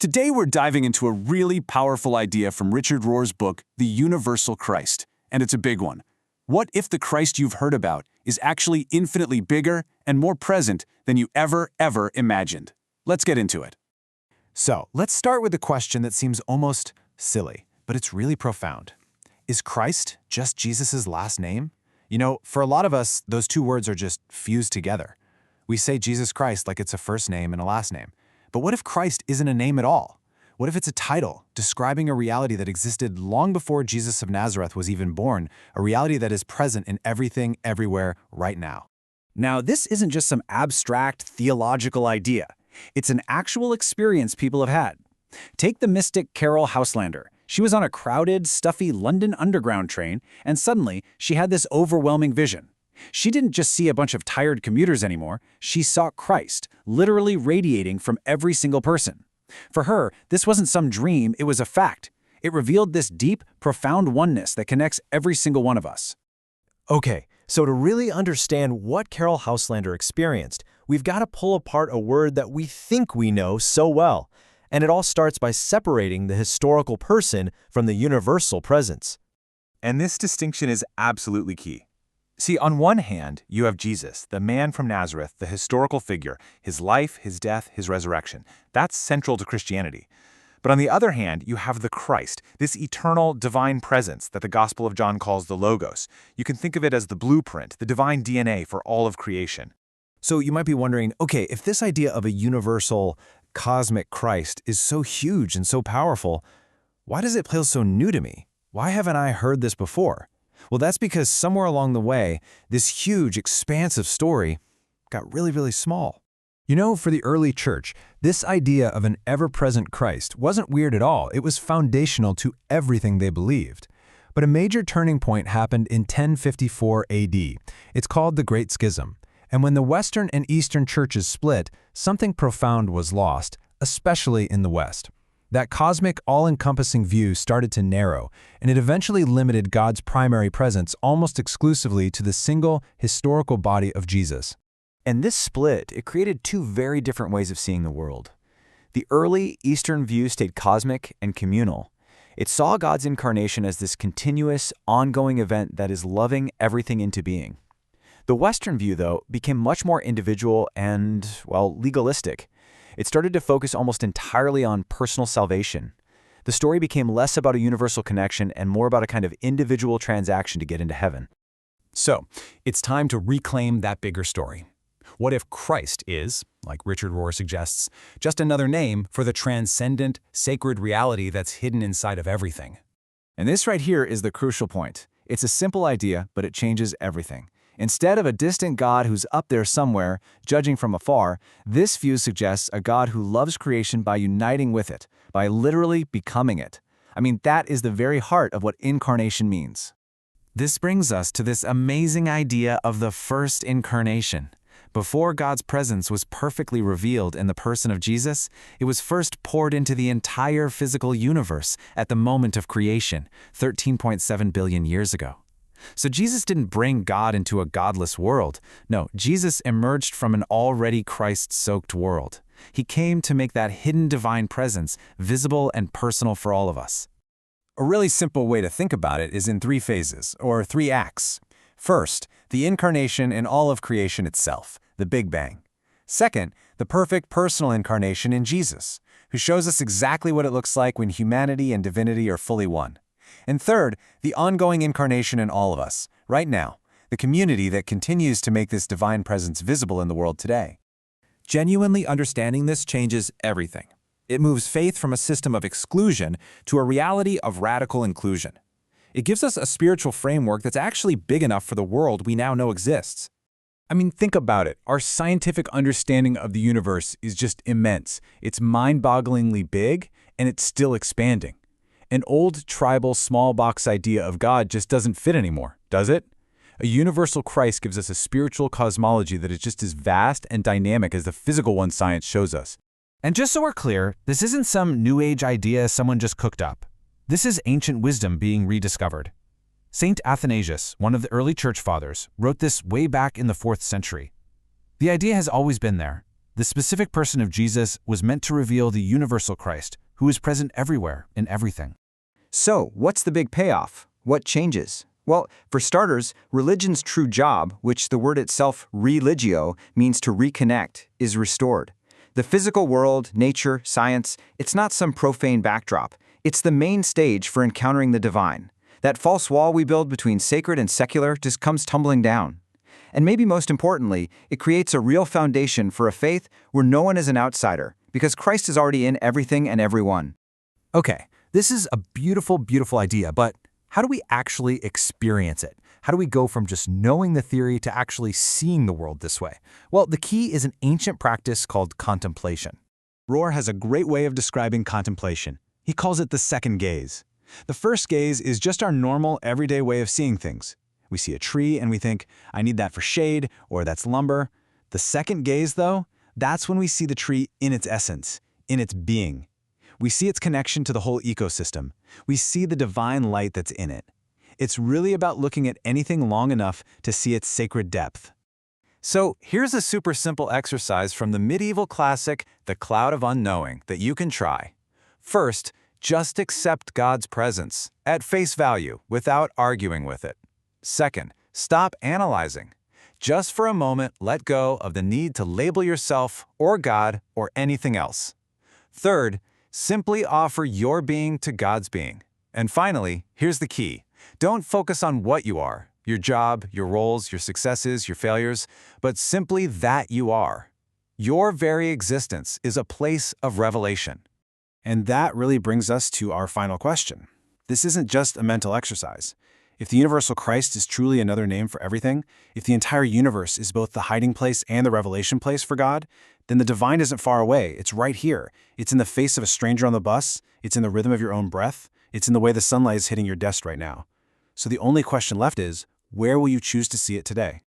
Today we're diving into a really powerful idea from Richard Rohr's book, The Universal Christ, and it's a big one. What if the Christ you've heard about is actually infinitely bigger and more present than you ever imagined? Let's get into it. So, let's start with a question that seems almost silly, but it's really profound. Is Christ just Jesus' last name? You know, for a lot of us, those two words are just fused together. We say Jesus Christ like it's a first name and a last name. But what if Christ isn't a name at all? What if it's a title describing a reality that existed long before Jesus of Nazareth was even born, a reality that is present in everything, everywhere, right now? Now, this isn't just some abstract theological idea. It's an actual experience people have had. Take the mystic Carol Houselander. She was on a crowded, stuffy London Underground train, and suddenly she had this overwhelming vision. She didn't just see a bunch of tired commuters anymore, she saw Christ, literally radiating from every single person. For her, this wasn't some dream, it was a fact. It revealed this deep, profound oneness that connects every single one of us. Okay, so to really understand what Carol Houselander experienced, we've got to pull apart a word that we think we know so well. And it all starts by separating the historical person from the universal presence. And this distinction is absolutely key. See, on one hand, you have Jesus, the man from Nazareth, the historical figure, his life, his death, his resurrection. That's central to Christianity. But on the other hand, you have the Christ, this eternal divine presence that the Gospel of John calls the Logos. You can think of it as the blueprint, the divine DNA for all of creation. So you might be wondering, okay, if this idea of a universal, cosmic Christ is so huge and so powerful, why does it feel so new to me? Why haven't I heard this before? Well, that's because somewhere along the way, this huge, expansive story got really small. You know, for the early church, this idea of an ever-present Christ wasn't weird at all. It was foundational to everything they believed. But a major turning point happened in 1054 AD. It's called the Great Schism. And when the Western and Eastern churches split, something profound was lost, especially in the West. That cosmic, all-encompassing view started to narrow, and it eventually limited God's primary presence almost exclusively to the single, historical body of Jesus. And this split, it created two very different ways of seeing the world. The early Eastern view stayed cosmic and communal. It saw God's incarnation as this continuous, ongoing event that is loving everything into being. The Western view, though, became much more individual and, well, legalistic. It started to focus almost entirely on personal salvation. The story became less about a universal connection and more about a kind of individual transaction to get into heaven. So, it's time to reclaim that bigger story. What if Christ is, like Richard Rohr suggests, just another name for the transcendent, sacred reality that's hidden inside of everything? And this right here is the crucial point. It's a simple idea, but it changes everything. Instead of a distant God who's up there somewhere, judging from afar, this view suggests a God who loves creation by uniting with it, by literally becoming it. I mean, that is the very heart of what incarnation means. This brings us to this amazing idea of the First Incarnation. Before God's presence was perfectly revealed in the person of Jesus, it was first poured into the entire physical universe at the moment of creation, 13.7 billion years ago. So Jesus didn't bring God into a godless world. No, Jesus emerged from an already Christ-soaked world. He came to make that hidden divine presence visible and personal for all of us. A really simple way to think about it is in three phases, or three acts. First, the incarnation in all of creation itself, the Big Bang. Second, the perfect personal incarnation in Jesus, who shows us exactly what it looks like when humanity and divinity are fully one. And third, the ongoing incarnation in all of us, right now, the community that continues to make this divine presence visible in the world today. Genuinely understanding this changes everything. It moves faith from a system of exclusion to a reality of radical inclusion. It gives us a spiritual framework that's actually big enough for the world we now know exists. I mean, think about it. Our scientific understanding of the universe is just immense. It's mind-bogglingly big, and it's still expanding. An old, tribal, small-box idea of God just doesn't fit anymore, does it? A universal Christ gives us a spiritual cosmology that is just as vast and dynamic as the physical one science shows us. And just so we're clear, this isn't some New Age idea someone just cooked up. This is ancient wisdom being rediscovered. Saint Athanasius, one of the early church fathers, wrote this way back in the 4th century. The idea has always been there. The specific person of Jesus was meant to reveal the universal Christ, who is present everywhere in everything. So, what's the big payoff? What changes? Well, for starters, religion's true job, which the word itself, religio, means to reconnect, is restored. The physical world, nature, science, it's not some profane backdrop. It's the main stage for encountering the divine. That false wall we build between sacred and secular just comes tumbling down. And maybe most importantly, it creates a real foundation for a faith where no one is an outsider, because Christ is already in everything and everyone. Okay, this is a beautiful, beautiful idea, but how do we actually experience it? How do we go from just knowing the theory to actually seeing the world this way? Well, the key is an ancient practice called contemplation. Rohr has a great way of describing contemplation. He calls it the second gaze. The first gaze is just our normal, everyday way of seeing things. We see a tree and we think, I need that for shade, or that's lumber. The second gaze, though, that's when we see the tree in its essence, in its being. We see its connection to the whole ecosystem. We see the divine light that's in it. It's really about looking at anything long enough to see its sacred depth. So here's a super simple exercise from the medieval classic, The Cloud of Unknowing, that you can try. First, just accept God's presence at face value without arguing with it. Second, stop analyzing. Just for a moment, let go of the need to label yourself or God or anything else. Third, simply offer your being to God's being. And finally, here's the key. Don't focus on what you are, your job, your roles, your successes, your failures, but simply that you are. Your very existence is a place of revelation. And that really brings us to our final question. This isn't just a mental exercise. If the universal Christ is truly another name for everything, if the entire universe is both the hiding place and the revelation place for God, then the divine isn't far away. It's right here. It's in the face of a stranger on the bus. It's in the rhythm of your own breath. It's in the way the sunlight is hitting your desk right now. So the only question left is, where will you choose to see it today?